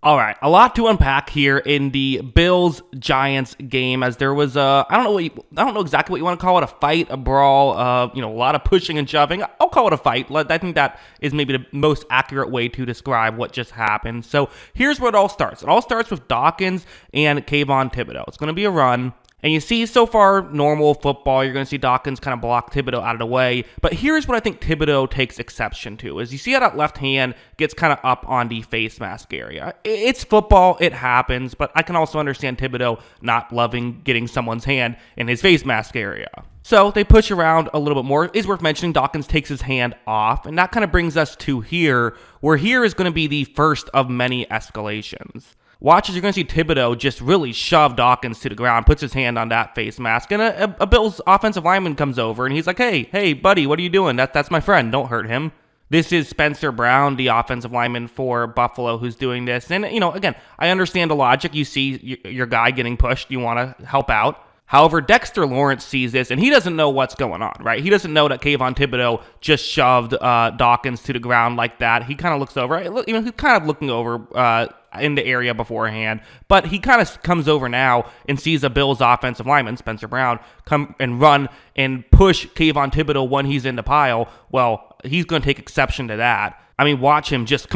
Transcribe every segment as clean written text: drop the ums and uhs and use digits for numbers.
All right, a lot to unpack here in the Bills-Giants game, as there was I don't know exactly what you want to call it, a fight, a brawl, a lot of pushing and shoving. I'll call it a fight. I think that is maybe the most accurate way to describe what just happened. So here's where it all starts. It all starts with Dawkins and Kayvon Thibodeaux. It's going to be a run. And you see, so far, normal football, you're going to see Dawkins kind of block Thibodeaux out of the way. But here's what I think Thibodeaux takes exception to, is you see how that left hand gets kind of up on the face mask area. It's football, it happens, but I can also understand Thibodeaux not loving getting someone's hand in his face mask area. So they push around a little bit more. It's worth mentioning Dawkins takes his hand off, and that kind of brings us to here, where here is going to be the first of many escalations. Watch as you're going to see Thibodeaux just really shove Dawkins to the ground, puts his hand on that face mask, and a Bills offensive lineman comes over, and he's like, hey, buddy, what are you doing? That's my friend. Don't hurt him. This is Spencer Brown, the offensive lineman for Buffalo, who's doing this. And, again, I understand the logic. You see your guy getting pushed. You want to help out. However, Dexter Lawrence sees this, and he doesn't know what's going on, right? He doesn't know that Kayvon Thibodeaux just shoved Dawkins to the ground like that. He kind of looks over. He's kind of looking over in the area beforehand, but he kind of comes over now and sees a Bills offensive lineman, Spencer Brown, come and run and push Kayvon Thibodeaux when he's in the pile. Well, he's going to take exception to that. I mean, watch him just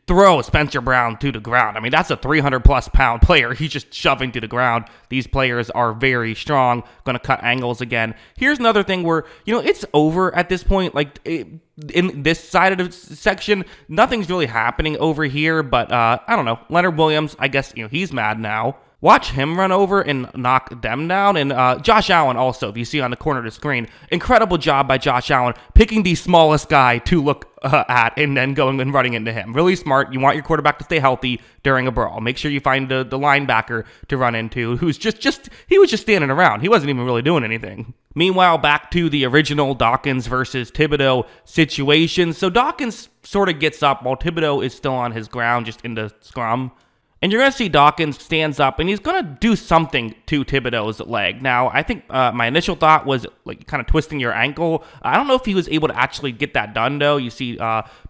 throw Spencer Brown to the ground. I mean, that's a 300-plus pound player. He's just shoving to the ground. These players are very strong, going to cut angles again. Here's another thing where, it's over at this point. In this side of the section, nothing's really happening over here, but I don't know. Leonard Williams, I guess, he's mad now. Watch him run over and knock them down. And Josh Allen also, if you see on the corner of the screen, incredible job by Josh Allen picking the smallest guy to look at and then going and running into him. Really smart. You want your quarterback to stay healthy during a brawl. Make sure you find the linebacker to run into, who's he was just standing around. He wasn't even really doing anything. Meanwhile, back to the original Dawkins versus Thibodeaux situation. So Dawkins sort of gets up while Thibodeaux is still on his ground, just in the scrum. And you're going to see Dawkins stands up, and he's going to do something to Thibodeaux's leg. Now, I think my initial thought was kind of twisting your ankle. I don't know if he was able to actually get that done, though. You see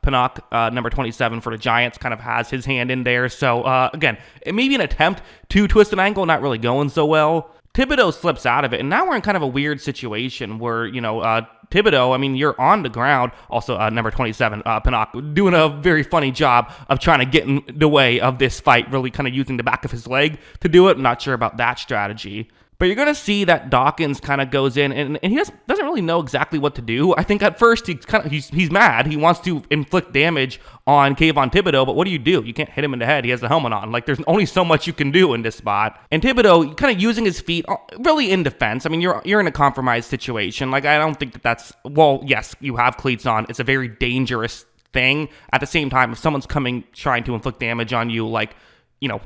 Pinnock, number 27 for the Giants, kind of has his hand in there. So, again, it may be an attempt to twist an ankle, not really going so well. Thibodeaux slips out of it, and now we're in kind of a weird situation where, Thibodeaux, I mean, you're on the ground. Also, number 27, Pinnock, doing a very funny job of trying to get in the way of this fight, really kind of using the back of his leg to do it. I'm not sure about that strategy. But you're going to see that Dawkins kind of goes in, and he doesn't really know exactly what to do. I think at first he's mad. He wants to inflict damage on Kayvon Thibodeaux, but what do? You can't hit him in the head. He has a helmet on. There's only so much you can do in this spot. And Thibodeaux kind of using his feet really in defense. I mean, you're in a compromised situation. I don't think that's, well, yes, you have cleats on. It's a very dangerous thing. At the same time, if someone's trying to inflict damage on you,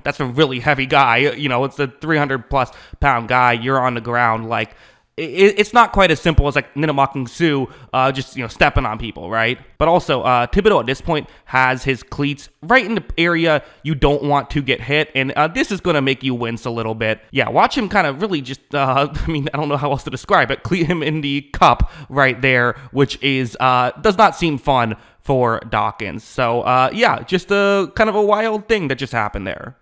that's a really heavy guy. It's a 300-plus pound guy. You're on the ground. It's not quite as simple as Ninamoking Sue just stepping on people, right? But also, Thibodeaux at this point has his cleats right in the area you don't want to get hit, and this is going to make you wince a little bit. Yeah, watch him kind of really just, I don't know how else to describe it, cleat him in the cup right there, which is does not seem fun for Dawkins. So, just a kind of a wild thing that just happened there.